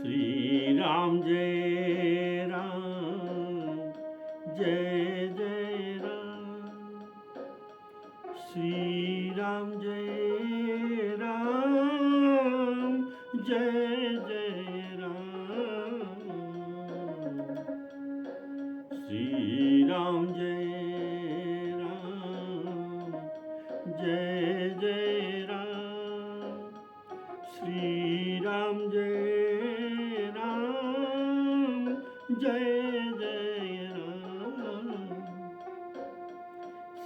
श्री राम जय राम जय जय राम। श्री राम जय राम जय जय राम। श्री राम जय राम जय जय राम। श्री राम जय राम जय जय राम।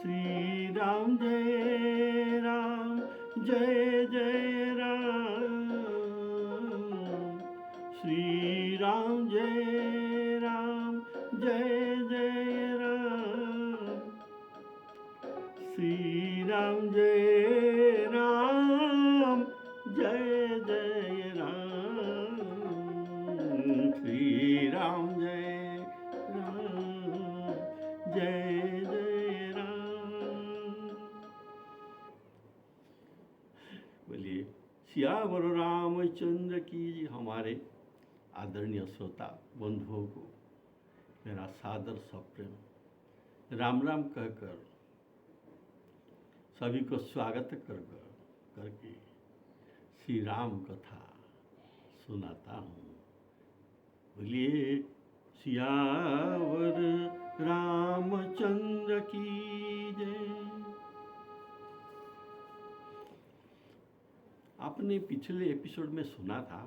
श्री राम जय राम जय जय राम। श्री राम जय राम जय जय राम। श्री राम जय राम जय जय राम। श्री राम जय राम जय जय राम। बोलिए सियावर रामचंद्र की जी। हमारे आदरणीय श्रोता बंधुओं को मेरा सादर सप्रेम राम राम कहकर सभी को स्वागत करके श्री राम कथा सुनाता हूँ। बोलिए सियावर रामचंद्र की जय। आपने पिछले एपिसोड में सुना था,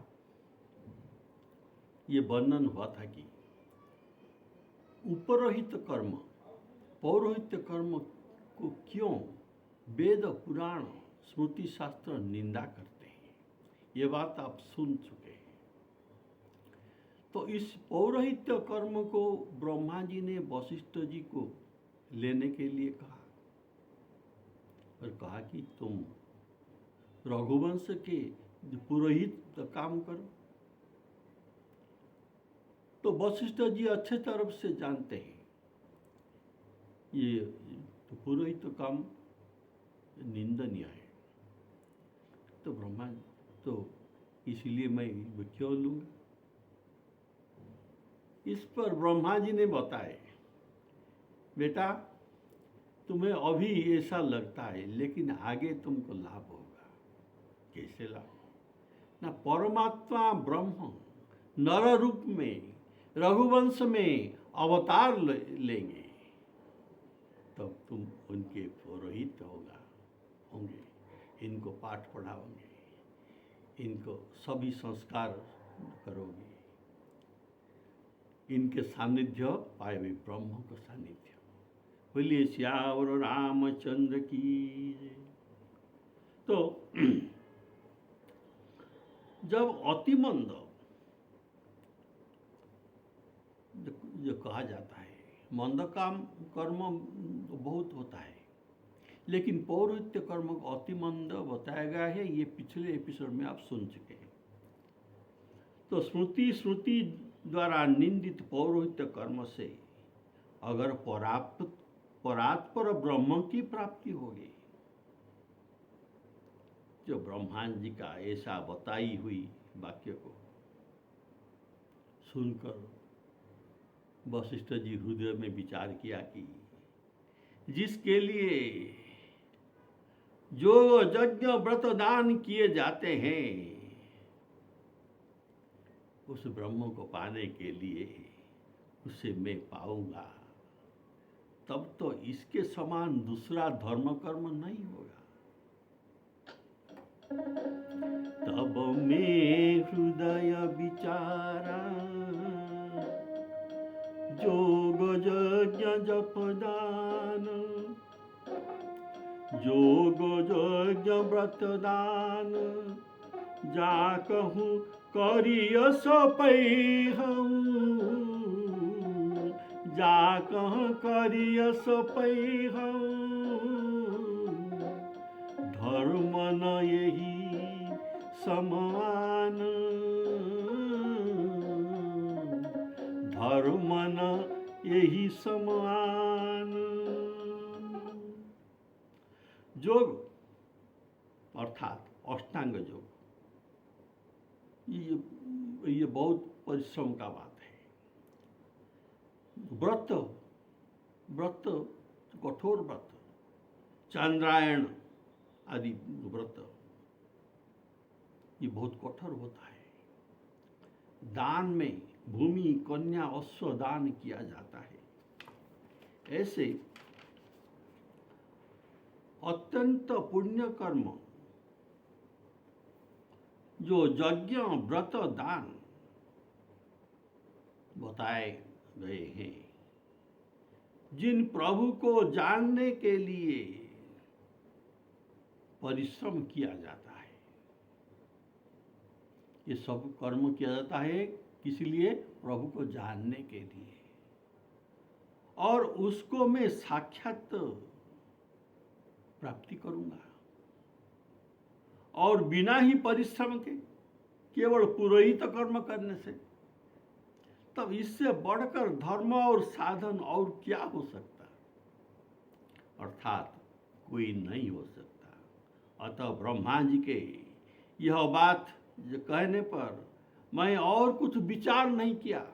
ये वर्णन हुआ था कि उपरोहित कर्म पौरोहित्य कर्म को क्यों वेद पुराण स्मृति शास्त्र निंदा करते हैं, ये बात आप सुन चुके हैं। तो इस पौरोहित्य कर्म को ब्रह्मा जी ने वशिष्ठ जी को लेने के लिए कहा और कहा कि तुम रघुवंश के पुरोहित काम करो। तो वशिष्ठ जी अच्छे तरफ से जानते हैं ये तो पुरोहित काम निंदनीय है, तो ब्रह्मा तो इसलिए मैं क्यों लूँगा। इस पर ब्रह्मा जी ने बताए, बेटा तुम्हें अभी ऐसा लगता है लेकिन आगे तुमको लाभ होगा। कैसे लाभ? ना परमात्मा ब्रह्म नर रूप में रघुवंश में अवतार लेंगे, तब तुम उनके पुरोहित होंगे, इनको पाठ पढ़ाओगे, इनको सभी संस्कार करोगे, इनके सानिध्य पाए ब्रह्म का सानिध्य। बोलिए सियावर रामचंद्र की जय। तो जब अतिमंद जो कहा जाता है, मंद काम कर्म बहुत होता है, लेकिन पौरोहित्य कर्म को अतिमंद बताया गया है। ये पिछले एपिसोड में आप सुन चुके हैं। तो स्मृति द्वारा निंदित पौरोहित्य कर्म से अगर परात्पर ब्रह्म की प्राप्ति होगी, जो ब्रह्मांड जी का ऐसा बताई हुई वाक्य को सुनकर वशिष्ठ जी हृदय में विचार किया कि जिसके लिए जो यज्ञ व्रत दान किए जाते हैं, उस ब्रह्म को पाने के लिए उसे मैं पाऊंगा, तब तो इसके समान दूसरा धर्म कर्म नहीं होगा। तब मैं हृदय विचारा जोग यज्ञ जप दान, जोग यज्ञ व्रत दान, जा कहूँ करिय सपैहूँ, जा कह करिय सपैहूँ, धर्म न यही समान, धर्म न यही समान। योग अर्थात अष्टांग योग ये बहुत परिश्रम का बात है। व्रत व्रत कठोर व्रत, चांद्रायण आदि व्रत, ये बहुत कठोर होता है। दान में भूमि, कन्या, अश्व दान किया जाता है। ऐसे अत्यंत पुण्य कर्म जो यज्ञ, व्रत, दान बताए गए हैं, जिन प्रभु को जानने के लिए परिश्रम किया जाता है, ये सब कर्म किया जाता है किस लिए? प्रभु को जानने के लिए। और उसको मैं साक्षात प्राप्ति करूंगा। और बिना ही परिश्रम के, केवल पुरोहित कर्म करने से, तब इससे बढ़कर धर्म और साधन और क्या हो सकता? अर्थात कोई नहीं हो सकता। अतः ब्रह्मा जी के यह बात जो कहने पर मैं और कुछ विचार नहीं किया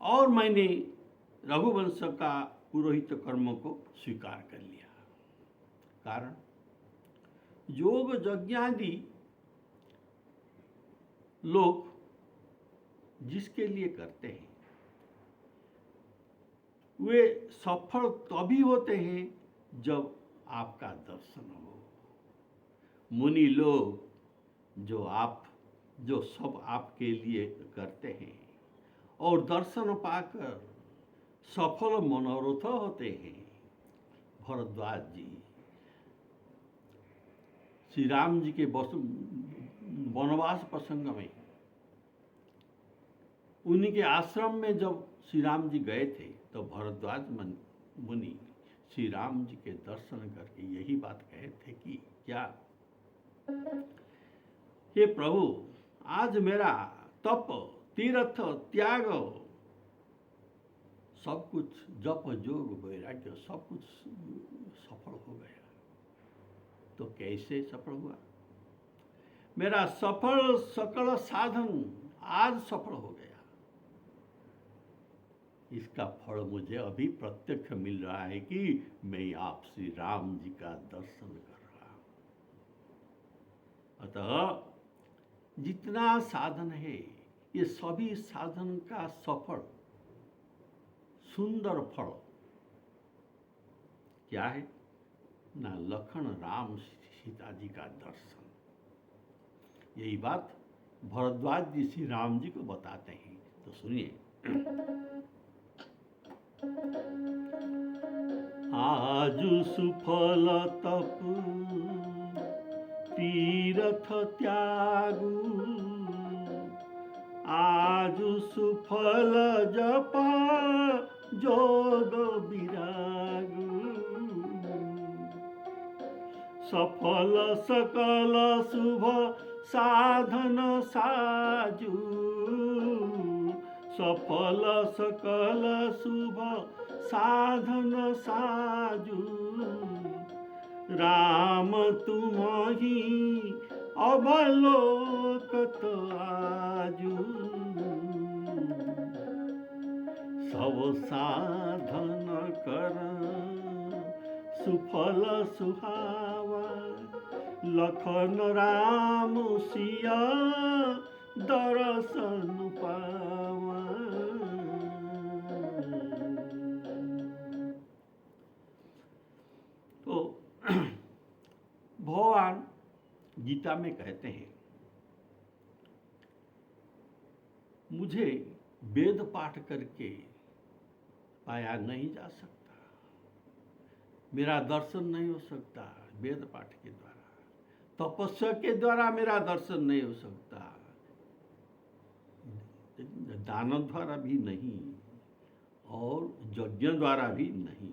और मैंने रघुवंश का पुरोहित कर्म को स्वीकार कर लिया। कारण योग यज्ञादि लोग जिसके लिए करते हैं वे सफल तभी होते हैं जब आपका दर्शन हो। मुनि लोग जो सब आपके लिए करते हैं और दर्शन पाकर सफल मनोरथ होते हैं। भरद्वाज जी श्री राम जी के वनवास प्रसंग में उन्हीं के आश्रम में जब श्री राम जी गए थे तो भरद्वाज मुनि श्री राम जी के दर्शन करके यही बात कहे थे कि क्या, हे प्रभु, आज मेरा तप, तीर्थ, त्याग, सब कुछ, जप, योग, वैराग्य, सब कुछ सफल हो गया। तो कैसे सफल हुआ? मेरा सफल सकल साधन आज सफल हो गया। इसका फल मुझे अभी प्रत्यक्ष मिल रहा है कि मैं आप श्री राम जी का दर्शन कर रहा हूं। अतः जितना साधन है, ये सभी साधन का सफल सुंदर फल क्या है? ना लखन, राम, सीता जी का दर्शन। यही बात भरद्वाज जी श्री राम जी को बताते हैं। तो सुनिए। आजु सुफल तप, तीर्थ त्यागु, आजु सुफल जप, जोग विरागु, सफल सकल शुभ साधन साजु, सफल सकल शुभ साधन साजु, राम तुम्हि अवलोकत आजु, सब साधन कर सुफल सुहावा, लखन राम सिया दर्शन पावा। तो भगवान गीता में कहते हैं, मुझे वेद पाठ करके पाया नहीं जा सकता, मेरा दर्शन नहीं हो सकता वेद पाठ के द्वारा, तपस्या के द्वारा मेरा दर्शन नहीं हो सकता, दान द्वारा भी नहीं और यज्ञ द्वारा भी नहीं।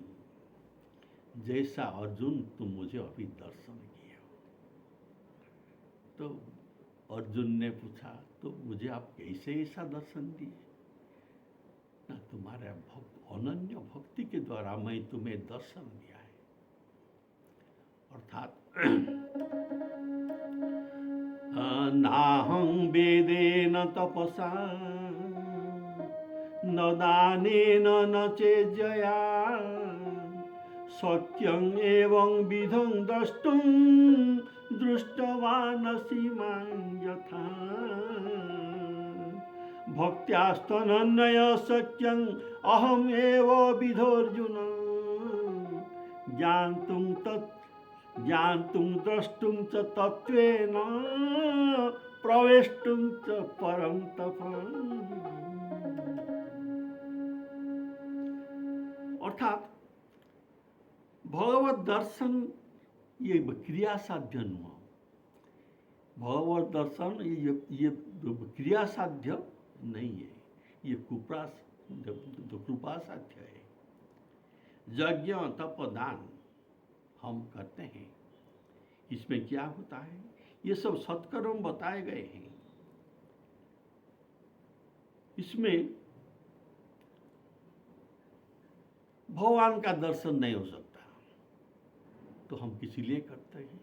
जैसा अर्जुन तुम मुझे अभी दर्शन किए हो। तो अर्जुन ने पूछा, तो मुझे आप कैसे ऐसा दर्शन दिए? ना तुम्हारे अनन्य भक्ति के द्वारा मैं तुम्हें दर्शन दिया है। अर्थात नाहं वेदेन तपसा न दानेन न चेज्जया सत्यं एवं विधं द्रष्टुं दृष्टवानसि मां यथा भक्त्यास्तनन्नय सत्यं अहमेव विधोऽर्जुन ज्ञातुं द्रष्टुं च तत्त्वेन प्रवेष्टुं च परं तप। अर्थात भगवत दर्शन ये क्रिया साध्य नुह। भगवत दर्शन ये क्रिया साध्य नहीं है, ये कृपा साध्य है। यज्ञ तप दान हम करते हैं, इसमें क्या होता है, ये सब सत्कर्म बताए गए हैं। इसमें भगवान का दर्शन नहीं हो सकता, तो हम किसी लिए करते हैं,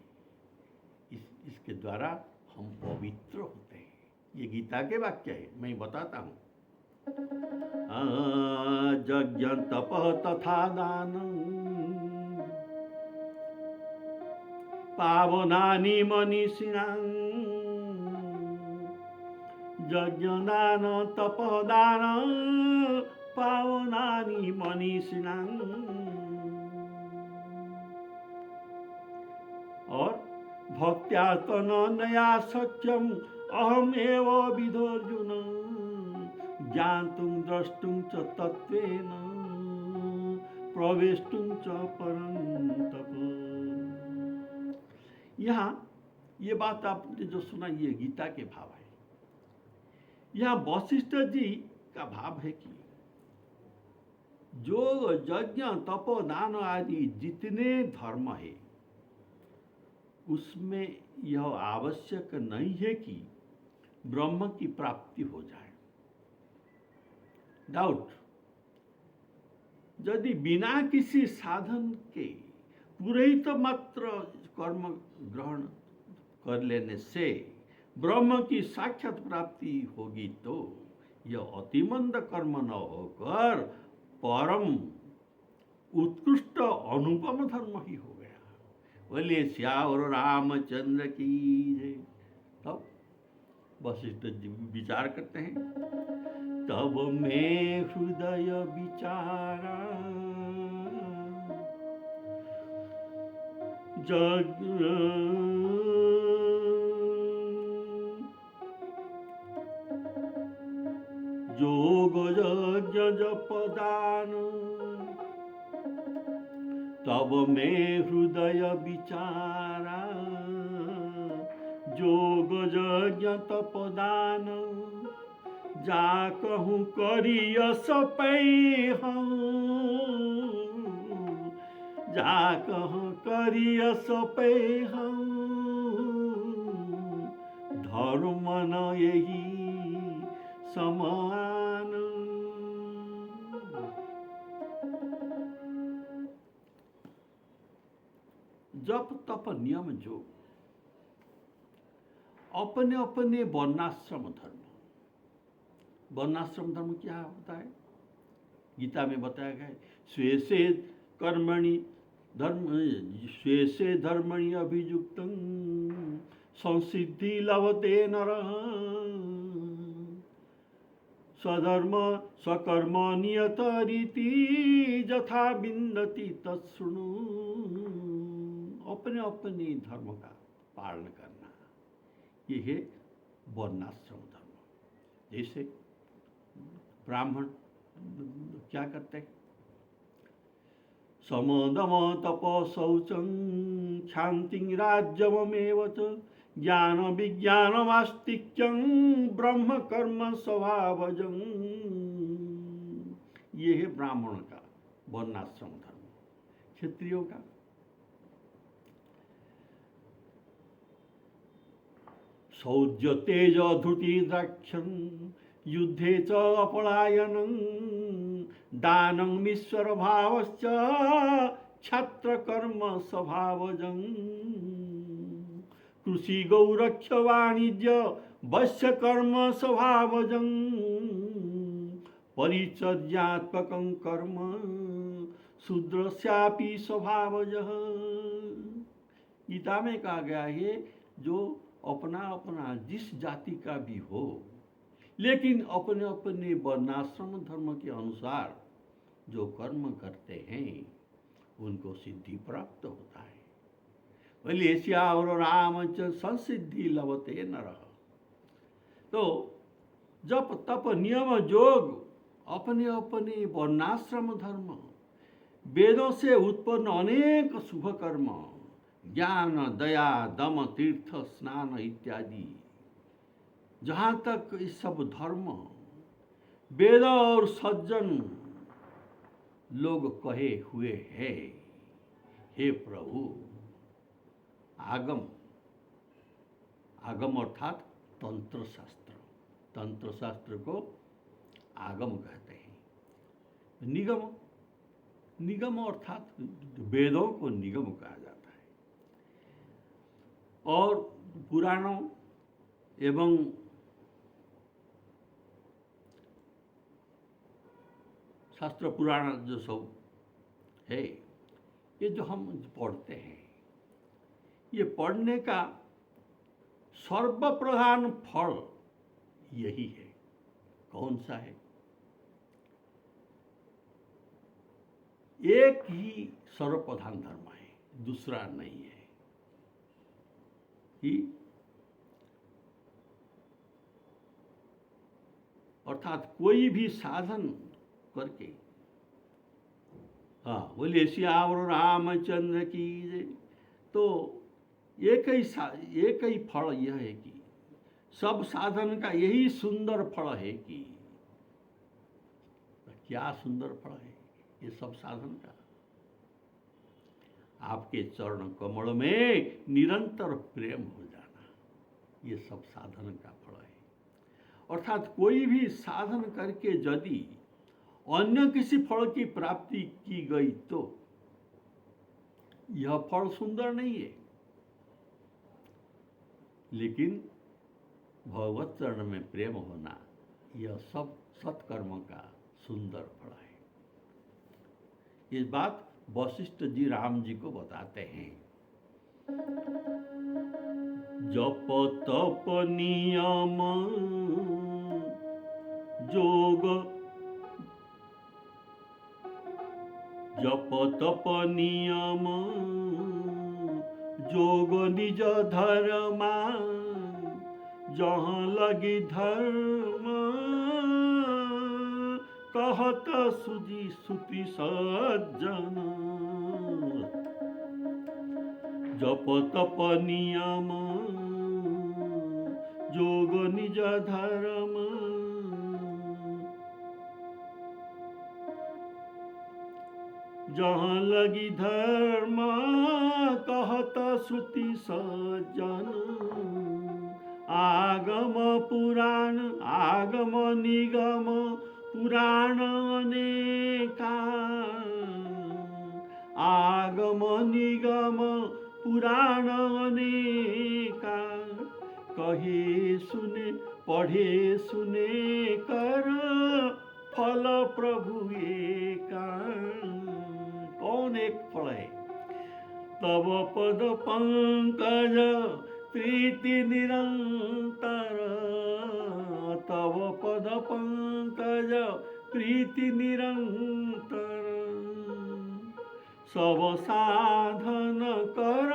इसके द्वारा हम पवित्र होते हैं। ये गीता के वाक्य है, मैं बताता हूँ। यज्ञ तप तथा दान पावनानि मनीषिणां यज्ञ दान तप दान पावनानि मनीषिणां। और भक्त्या तनया सत्यम अहमेव विधोऽर्जुन ज्ञातुं द्रष्टुं च तत्त्वेन प्रवेष्टुं च परं तप। यहाँ ये बात आपने जो सुना, ये गीता के भाव है। यहाँ वशिष्ठ जी का भाव है कि जो यज्ञ तप दान आदि जितने धर्म है, उसमें यह आवश्यक नहीं है कि ब्रह्म की प्राप्ति हो जाए। डाउट, यदि बिना किसी साधन के पुरोहित मात्र कर्म ग्रहण कर लेने से ब्रह्म की साक्षात प्राप्ति होगी, तो यह अतिमंद कर्म न होकर परम उत्कृष्ट अनुपम धर्म ही हो गया। बोले श्यावर रामचंद्र की जय। तब वशिष्ठ जी विचार करते हैं, तब मैं हृदय विचारा योग यज्ञ जप दान तब मैं हृदय विचारा योग यज्ञ तप दान जा कहूँ करिय सपै जा कहूँ करिय सपै धर्म न यही समान। जप तप नियम जो अपने अपने वर्णाश्रम धर्म। वर्णाश्रम धर्म क्या होता है, गीता में बताया गया है, स्वेसे कर्मणि धर्म स्वेसे धर्मणि अभियुक्तं संसिद्धि लभते नरः स्वधर्म स्वकर्म नियत रीति यथा विन्दति तत्शृणु। अपने अपने धर्म का पालन करना, ये है वर्णाश्रम धर्म। जैसे ब्राह्मण क्या करते हैं, समदम तप शौचं क्षान्तिं राज्यमेव च ज्ञान विज्ञानमास्तिक्यं ब्रह्म कर्म स्वभावजं। ये है ब्राह्मण का वर्णाश्रम धर्म। क्षत्रियों का शौर्य तेज धृति द्राक्षं युद्धे च अपलायनं दानं ईश्वर भावश्च छात्र कर्म स्वभावजं। कृषि गौरक्ष वाणिज्य वश्य कर्म स्वभावजं परिचर्यात्मकं कर्म शूद्रस्यापि स्वभावजः। गीता में कहा गया है जो अपना अपना जिस जाति का भी हो, लेकिन अपने अपने वर्णाश्रम धर्म के अनुसार जो कर्म करते हैं उनको सिद्धि प्राप्त होता है। बोलिए श्यावर रामचंद्र संसिद्धि लभते नरः। तो जप तप नियम योग अपने अपने वर्णाश्रम धर्म, वेदों से उत्पन्न अनेक शुभ कर्म, ज्ञान दया दम तीर्थ स्नान इत्यादि, जहाँ तक इस सब धर्म वेद और सज्जन लोग कहे हुए हैं, हे प्रभु, आगम, आगम अर्थात तंत्र शास्त्र, तंत्र शास्त्र को आगम कहते हैं। निगम, निगम अर्थात वेदों को निगम कहा जाता है। और पुराणों एवं शास्त्र पुराण जो सब है, ये जो हम पढ़ते हैं, ये पढ़ने का सर्वप्रधान फल यही है। कौन सा है? एक ही सर्वप्रधान धर्म है, दूसरा नहीं है कि अर्थात कोई भी साधन करके, हाँ बोलिए श्यावर रामचंद्र की जय। तो एक ही फल यह है कि सब साधन का यही सुंदर फल है कि, क्या सुंदर फल है ये सब साधन का? आपके चरण कमल में निरंतर प्रेम हो जाना, ये सब साधन का फल है। अर्थात कोई भी साधन करके यदि अन्य किसी फल की प्राप्ति की गई तो यह फल सुंदर नहीं है, लेकिन भगवत चरण में प्रेम होना यह सब सत्कर्म का सुंदर फल है। इस बात वशिष्ठ जी राम जी को बताते हैं। जप तप नियम जोग, जप तप नियम जोग निज धर्मा, जहाँ लगी धर्म कहत सुजी सुति सज्जन। जप तप नियम जोग निज धर्म, जहाँ लगी धर्म कहत सुति सज्जन। आगम पुराण आगम निगम पुराण अनेका, आगम निगम पुराण अनेका, कहे सुने पढ़े सुने कर फल प्रभु एका। कौन एक फल है? तब पद पंकज प्रीति निरंतर, तब पद पंकज प्रीति निरंतर, सब साधन कर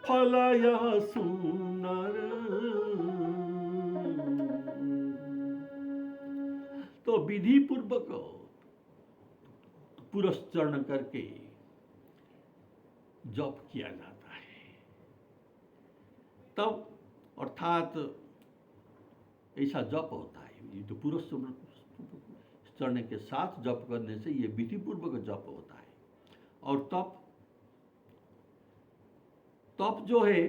फल यह सुंदर। तो विधि पूर्वक पुरस्चरण करके जप किया जाता है, तब अर्थात ऐसा जप होता है। ये तो पुरस्चरण के साथ जप करने से ये विधि पूर्वक जप होता है। और तप जो है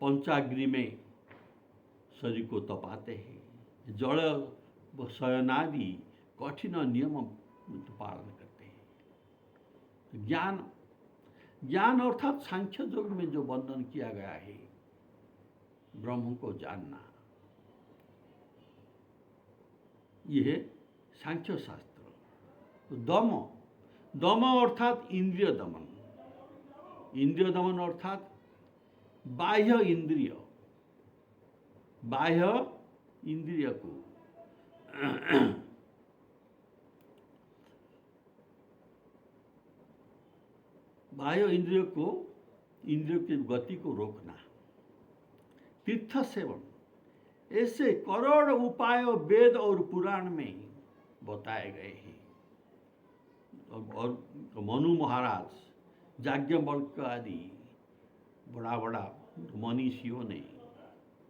पंचाग्नि में शरीर को तपाते हैं, जड़ शयनादि कठिन नियम पालन करते हैं। ज्ञान, ज्ञान अर्थात सांख्य योग में जो वर्णन किया गया है, ब्रह्म को जानना, यह है सांख्य शास्त्र। तो दम, दम अर्थात इंद्रिय दमन, इंद्रिय दमन अर्थात बाह्य इंद्रिय, बाह्य इंद्रिय को बाह्य इंद्रियों को, इंद्रियों की गति को रोकना। तीर्थ सेवन, ऐसे करोड़ उपाय वेद और पुराण में बताए गए हैं। और मनु महाराज, याज्ञवल्क्य आदि बड़ा बड़ा मनीषियों ने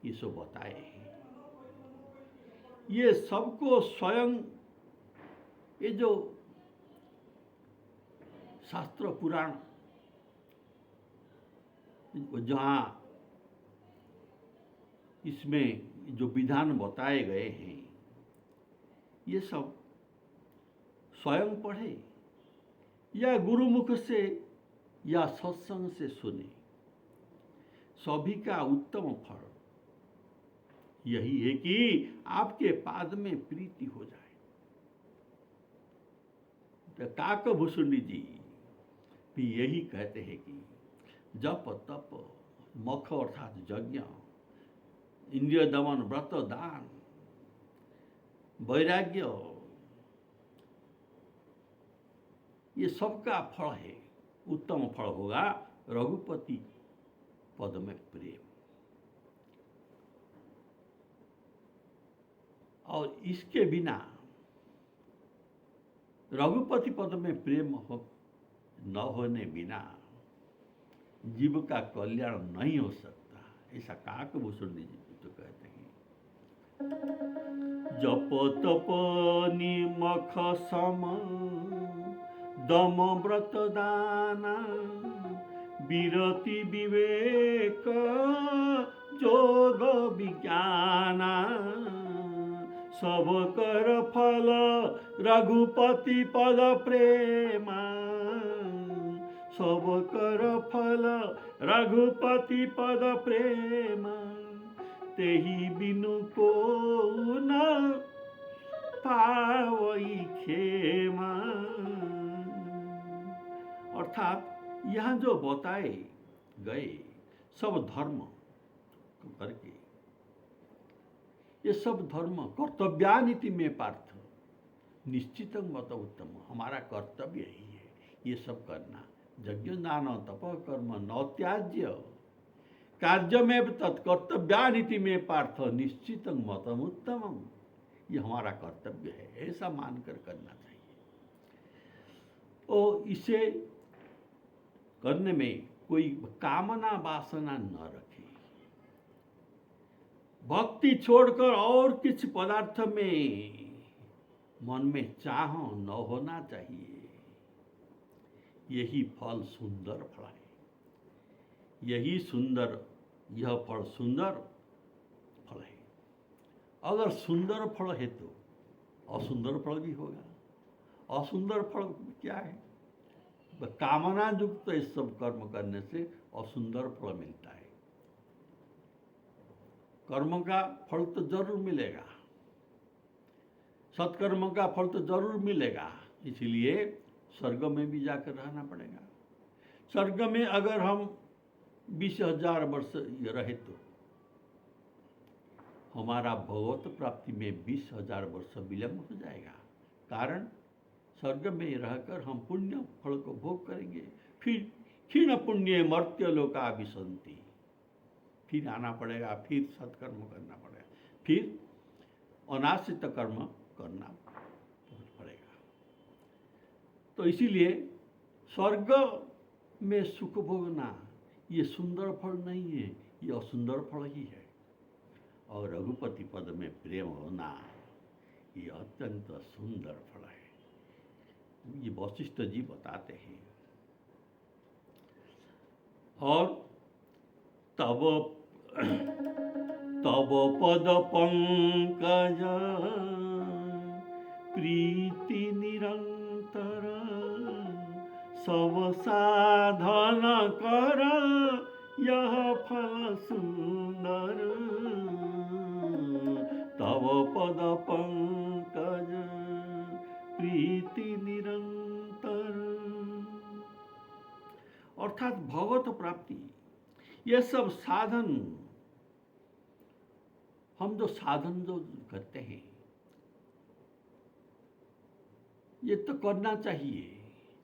ये सब बताए हैं। ये सबको स्वयं, ये जो शास्त्र पुराण जहाँ इसमें जो विधान बताए गए हैं, ये सब स्वयं पढ़े या गुरुमुख से या सत्संग से सुने, सभी का उत्तम फल यही है कि आपके पाद में प्रीति हो जाए। तो काकभूषुंडी जी भी यही कहते हैं कि जप तप मख अर्थात यज्ञ, इंद्रिय दमन, व्रत, दान, वैराग्य, ये सबका फल है, उत्तम फल होगा रघुपति पद में प्रेम। और इसके बिना रघुपति पद में प्रेम न होने बिना जीव का कल्याण नहीं हो सकता, ऐसा काकभूषुंडी जी तो कहते हैं। जप तप निमख सम दम व्रत दाना, विरति विवेक जोग विज्ञाना, सब कर फल रघुपति पद प्रेमा, सब कर फल रघुपति पद प्रेमा, तेहि बिनु को न पावई खेमा। अर्थात यहाँ जो बताए गए सब धर्म करके, ये सब धर्म कर्तव्यानिति में पार्थ निश्चितं मत उत्तम, हमारा कर्तव्य ही है ये सब करना। यज्ञ दान तप कर्म न त्याज्य कार्य में तत्कर्तव्यानिति में पार्थ निश्चितं मतम उत्तमम, ये हमारा कर्तव्य है, ऐसा मानकर करना चाहिए। और इसे करने में कोई कामना वासना न रखे, भक्ति छोड़कर और किसी पदार्थ में मन में चाह न होना चाहिए। यही फल सुंदर फल है, यही सुंदर, यह फल सुंदर फल है। अगर सुंदर फल है तो असुंदर फल भी होगा। असुंदर फल क्या है? कामना युक्त तो इस सब कर्म करने से असुंदर फल मिलता है। कर्म का फल तो जरूर मिलेगा, सत्कर्म का फल तो जरूर मिलेगा, इसलिए स्वर्ग में भी जाकर रहना पड़ेगा। स्वर्ग में अगर हम 20,000 वर्ष रहे तो हमारा भगवत प्राप्ति में 20,000 वर्ष विलंब हो जाएगा। कारण स्वर्ग में रहकर हम पुण्य फल को भोग करेंगे, फिर क्षीण पुण्य मर्त्य लोका विसंति, फिर आना पड़ेगा, फिर सत्कर्म करना पड़ेगा, फिर अनाश्रित कर्म करना पड़ेगा। तो इसीलिए स्वर्ग में सुख भोगना ये सुंदर फल नहीं है, ये असुंदर फल ही है। और रघुपति पद में प्रेम होना ये अत्यंत सुंदर फल है, ये वशिष्ठ जी बताते हैं। और तब पद पंकज प्रीति निरंतर, सब साधन कर यह फल सुंदर, तव पद पंकज प्रीति निरंतर। अर्थात भगवत प्राप्ति, ये सब साधन, हम जो साधन जो करते हैं ये तो करना चाहिए,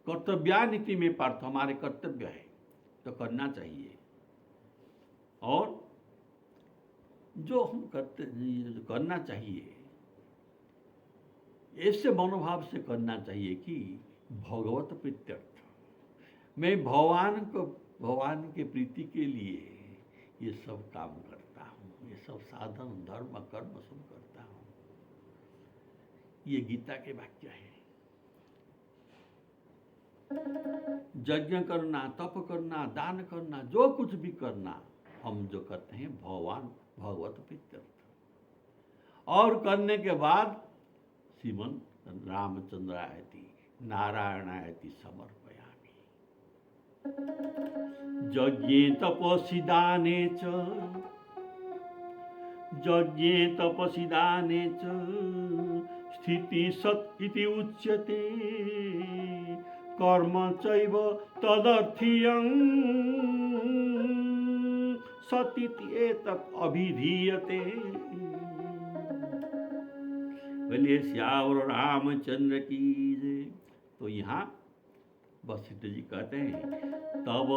कर्तव्यानीति में पार्थ, हमारे कर्तव्य है तो करना चाहिए। और जो हम करते जो करना चाहिए ऐसे मनोभाव से करना चाहिए कि भगवत प्रीत्यर्थ, मैं भगवान के प्रीति के लिए ये सब काम करता हूँ, ये सब साधन धर्म कर्म सब करता हूँ। ये गीता के वाक्य है। यज्ञ करना, तप करना, दान करना, जो कुछ भी करना हम जो करते हैं भगवत प्रीत्यर्थ। और करने के बाद श्रीमन रामचंद्रायति नारायणायति समर्पयामि। यज्ञे तपसि दाने च स्थिति सत् इति उच्यते, कर्म चैव तदर्थीयं सतीति एतत् अभिधीयते। बोलिए श्यावर रामचंद्र की जय। तो यहाँ वशिष्ठ जी कहते हैं तब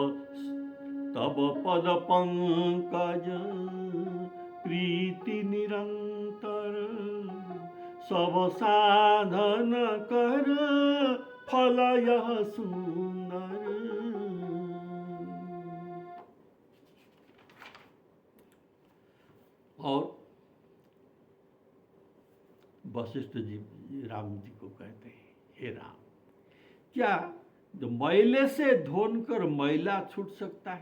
पद पंकज प्रीति निरंतर, सब साधन कर फल यह सुंदर। और वशिष्ठ जी राम जी को कहते हैं, हे राम, क्या जो मैले से धोन कर मैला छूट सकता है?